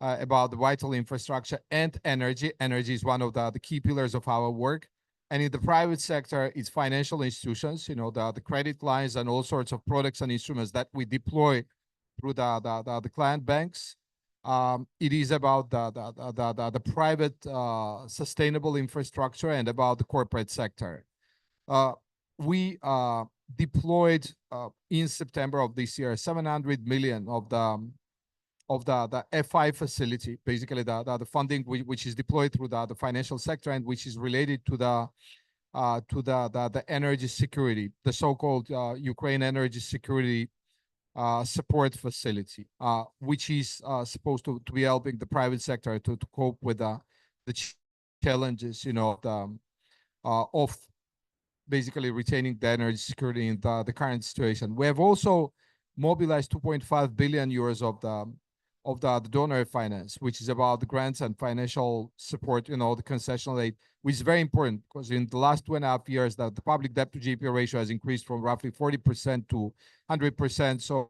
the vital infrastructure and energy. Energy is one of the key pillars of our work. And in the private sector, it's financial institutions, you know, the credit lines and all sorts of products and instruments that we deploy through the client banks. It is about the private sustainable infrastructure and about the corporate sector. We deployed in September of this year 700 million of the FI facility, basically the funding which is deployed through the financial sector and which is related to the energy security, the so-called Ukraine energy security support facility, which is supposed to be helping the private sector to cope with the challenges, you know, of basically retaining the energy security in the current situation. We have also mobilized 2.5 billion euros of the donor finance, which is about the grants and financial support, the concessional aid, which is very important because in the last 2.5 years, the public debt to GDP ratio has increased from roughly 40% to 100%. So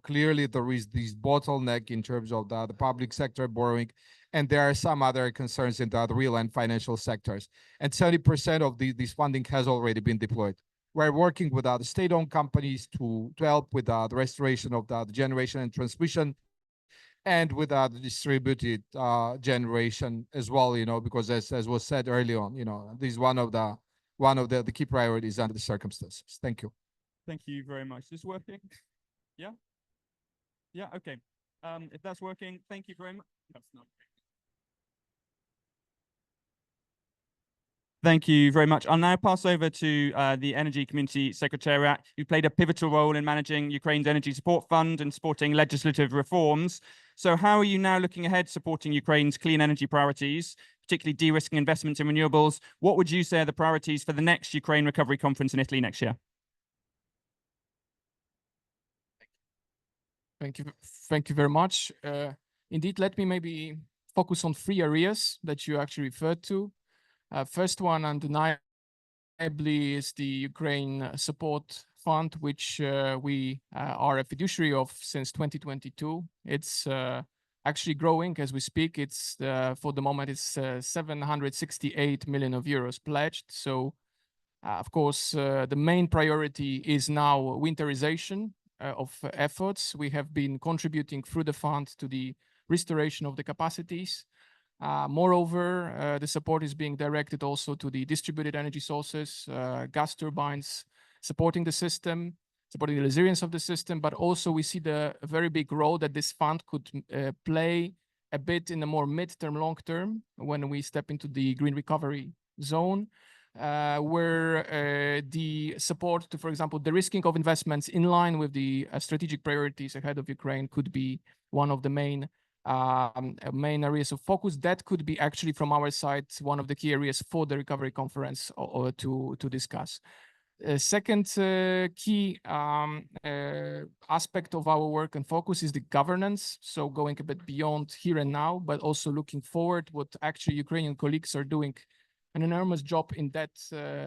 clearly there is this bottleneck in terms of the public sector borrowing, and there are some other concerns in the real and financial sectors. And 70% of this funding has already been deployed. We're working with the state-owned companies to help with the restoration of the generation and transmission, and with the distributed generation as well, because as was said early on, this is one of the key priorities under the circumstances. Thank you. Thank you very much. Is this working? Yeah? Yeah, okay. If that's working, thank you very much. That's not. Thank you very much. I'll now pass over to the Energy Community Secretariat, who played a pivotal role in managing Ukraine's Energy Support Fund and supporting legislative reforms. So how are you now looking ahead supporting Ukraine's clean energy priorities, particularly de-risking investments in renewables? What would you say are the priorities for the next Ukraine Recovery Conference in Italy next year? Thank you very much. Indeed, let me maybe focus on 3 areas that you actually referred to. First one, undeniably, is the Ukraine Support Fund, which we are a fiduciary of since 2022. It's actually growing as we speak. It's for the moment, it's 768 million euros pledged. So, of course, the main priority is now winterization of efforts. We have been contributing through the fund to the restoration of the capacities. Moreover, the support is being directed also to the distributed energy sources, gas turbines, supporting the system, supporting the resilience of the system, but also we see the very big role that this fund could play a bit in the more mid-term, long-term, when we step into the green recovery zone, where the support to, for example, the risking of investments in line with the strategic priorities ahead of Ukraine could be one of the main areas of focus. That could be actually from our side one of the key areas for the recovery conference or to discuss. Second key aspect of our work and focus is the governance. So going a bit beyond here and now, but also looking forward, what actually Ukrainian colleagues are doing an enormous job in that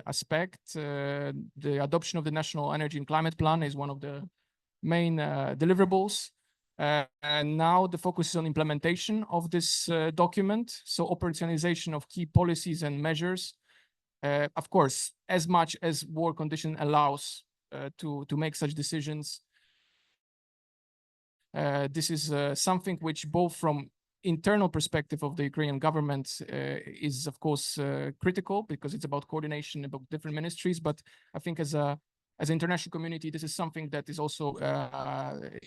aspect. The adoption of the National Energy and Climate Plan is one of the main deliverables. And now the focus is on implementation of this document. So operationalization of key policies and measures. Of course, as much as war condition allows to make such decisions. This is something which both from internal perspective of the Ukrainian government is of course critical, because it's about coordination about different ministries. But I think as an international community, this is something that is also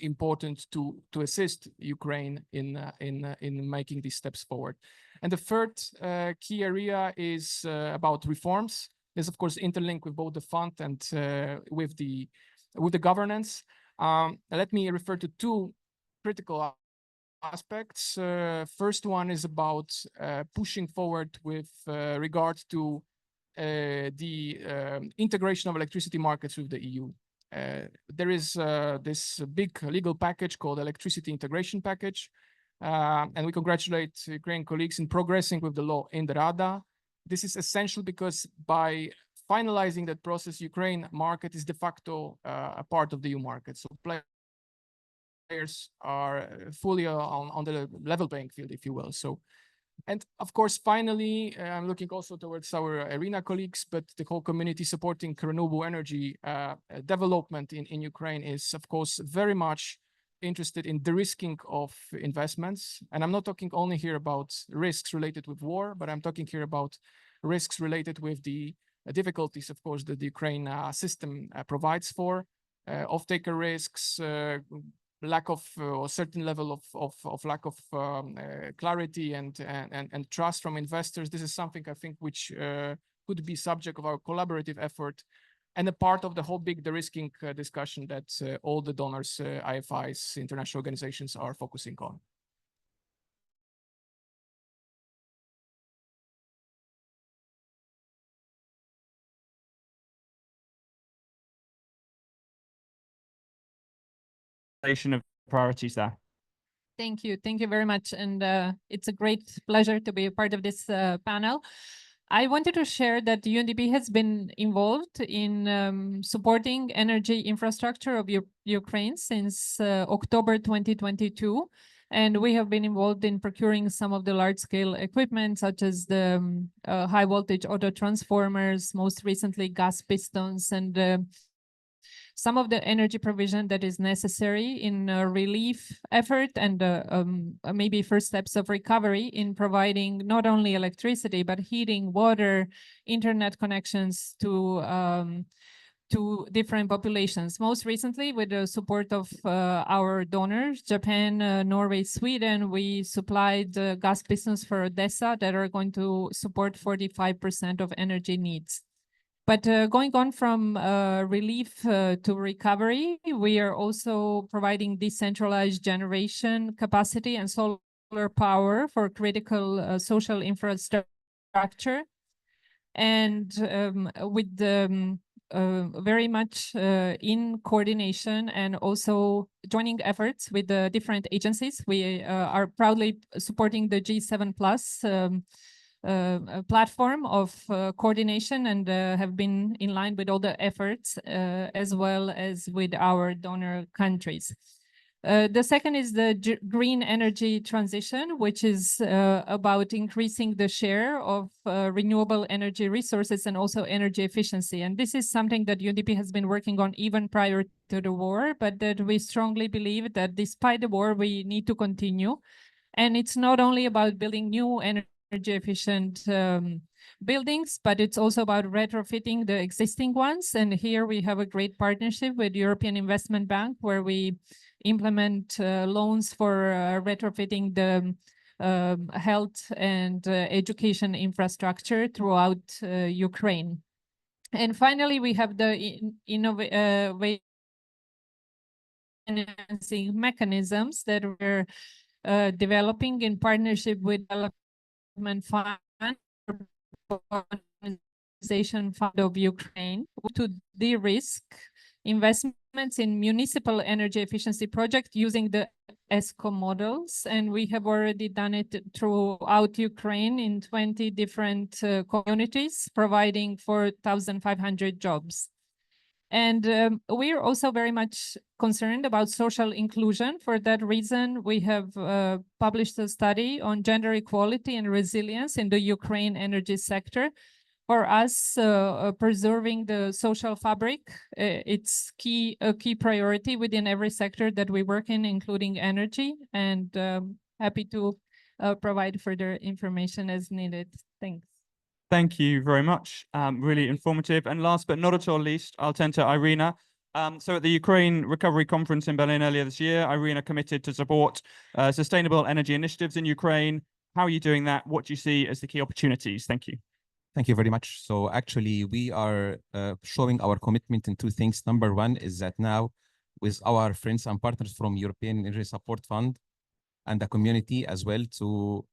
important to assist Ukraine in making these steps forward. And the third key area is about reforms. Is of course interlinked with both the fund and with the governance. Let me refer to 2 critical aspects. First one is about pushing forward with regard to the integration of electricity markets with the EU. There is this big legal package called Electricity Integration Package, and we congratulate Ukrainian colleagues in progressing with the law in the Rada. This is essential because by finalizing that process, Ukraine market is de facto a part of the EU market. So players are fully on the level playing field, if you will. So, and of course, finally, I'm looking also towards our arena colleagues, but the whole community supporting renewable energy development in Ukraine is, of course, very much interested in the risking of investments. And I'm not talking only here about risks related with war, but I'm talking here about risks related with the difficulties, of course, that the Ukraine system provides for, off-taker risks, lack of a certain level of lack of clarity and trust from investors. This is something I think which could be subject of our collaborative effort and a part of the whole big de-risking discussion that all the donors, IFIs, international organizations are focusing on. prioritization of priorities there. Thank you. Thank you very much. And it's a great pleasure to be a part of this panel. I wanted to share that the UNDP has been involved in supporting energy infrastructure of Ukraine since October 2022. And we have been involved in procuring some of the large-scale equipment, such as the high-voltage auto transformers, most recently gas pistons, and some of the energy provision that is necessary in relief effort and maybe first steps of recovery in providing not only electricity, but heating, water, internet connections to different populations. Most recently, with the support of our donors, Japan, Norway, Sweden, we supplied gas pistons for Odessa that are going to support 45% of energy needs. But going on from relief to recovery, we are also providing decentralized generation capacity and solar power for critical social infrastructure. And with the very much in coordination and also joining efforts with the different agencies, we are proudly supporting the G7 Plus platform of coordination and have been in line with all the efforts as well as with our donor countries. The second is the green energy transition, which is about increasing the share of renewable energy resources and also energy efficiency. And this is something that UNDP has been working on even prior to the war, but that we strongly believe that despite the war, we need to continue. And it's not only about building new energy efficient buildings, but it's also about retrofitting the existing ones. And here we have a great partnership with European Investment Bank, where we implement loans for retrofitting the health and education infrastructure throughout Ukraine. And finally, we have the innovative financing mechanisms that we're developing in partnership with Fund, Modernization Fund of Ukraine to de-risk investments in municipal energy efficiency projects using the ESCO models. And we have already done it throughout Ukraine in 20 different communities, providing 4,500 jobs. And we are also very much concerned about social inclusion. For that reason, we have published a study on gender equality and resilience in the Ukraine energy sector. For us, preserving the social fabric, it's a key priority within every sector that we work in, including energy, and happy to provide further information as needed. Thanks. Thank you very much. Really informative. And last but not at all least, I'll turn to Irina. So at the Ukraine Recovery Conference in Berlin earlier this year, Irina committed to support sustainable energy initiatives in Ukraine. How are you doing that? What do you see as the key opportunities? Thank you. Thank you very much. So actually, we are showing our commitment in two things. Number one is that now with our friends and partners from European Energy Support Fund and the community as well to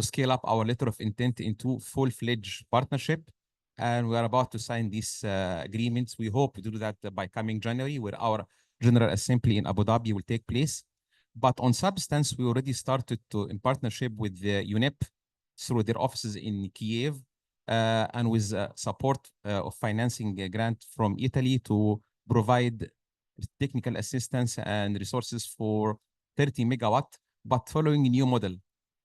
scale up our letter of intent into full-fledged partnership. And we are about to sign these agreements. We hope to do that by coming January, where our General Assembly in Abu Dhabi will take place. But on substance, we already started in partnership with the UNEP through their offices in Kiev and with support of financing a grant from Italy to provide technical assistance and resources for 30 megawatt, but following a new model.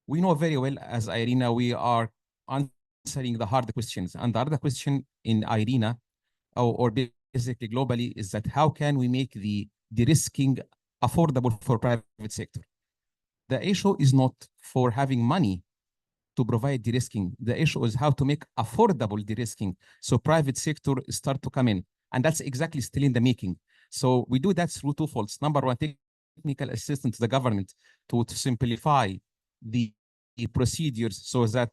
We know very well, as Irina, we are answering the hard questions. And the hard question in Irina, or basically globally, is that how can we make the de-risking affordable for private sector? The issue is not for having money to provide de-risking. The issue is how to make affordable de-risking so private sector start to come in. And that's exactly still in the making. So we do that through two folds. Number one, technical assistance to the government to simplify the procedures so that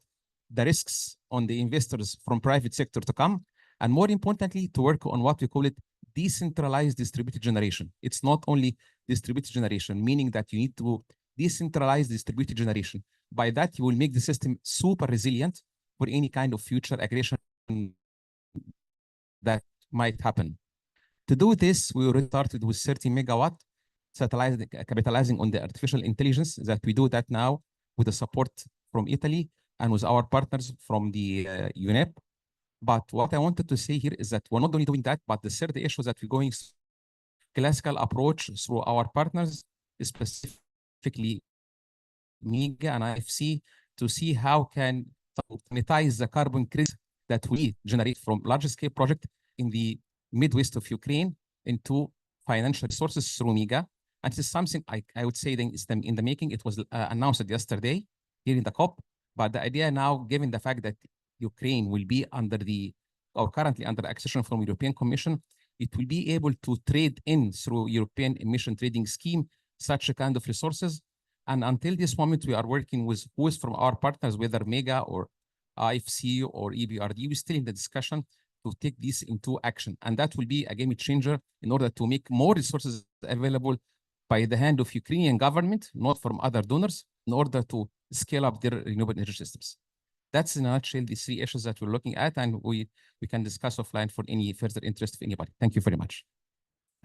the risks on the investors from private sector to come, and more importantly, to work on what we call it decentralized distributed generation. It's not only distributed generation, meaning that you need to decentralize distributed generation. By that, you will make the system super resilient for any kind of future aggression that might happen. To do this, we already started with 30 megawatt capitalizing on the artificial intelligence, that we do that now with the support from Italy and with our partners from the UNEP. But what I wanted to say here is that we're not only doing that, but the third issue that we're going classical approach through our partners, specifically MEGA and IFC, to see how can monetize the carbon credits that we generate from large scale project in the Midwest of Ukraine into financial resources through MEGA. And this is something I would say then is in the making. It was announced yesterday here in the COP. But the idea now, given the fact that Ukraine will be under or currently under accession from European Commission, it will be able to trade in through European emission trading scheme, such a kind of resources. And until this moment, we are working with who is from our partners, whether MEGA or IFC or EBRD. We're still in the discussion to take this into action. And that will be a game changer in order to make more resources available by the hand of Ukrainian government, not from other donors, in order to scale up their renewable energy systems. That's in a nutshell the three issues that we're looking at, and we can discuss offline for any further interest of anybody. Thank you very much.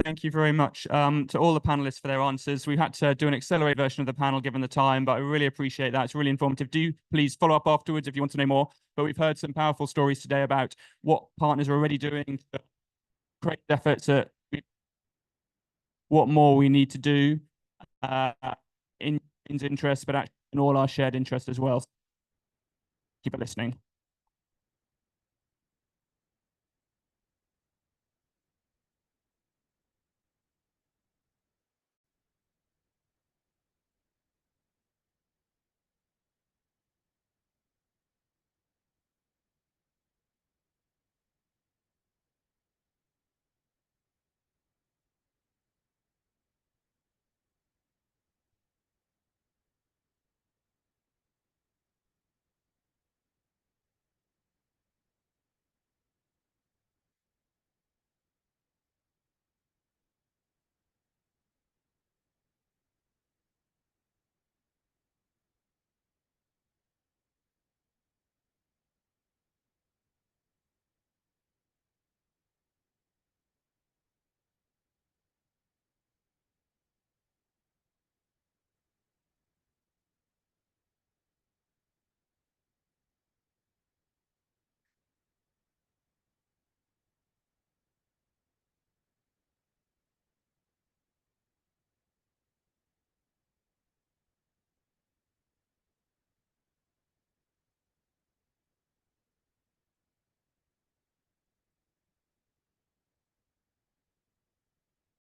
Thank you very much to all the panelists for their answers. We had to do an accelerated version of the panel given the time, but I really appreciate that. It's really informative. Do please follow up afterwards if you want to know more. But we've heard some powerful stories today about what partners are already doing to create efforts at what more we need to do in interest, but actually in all our shared interest as well. Keep it listening.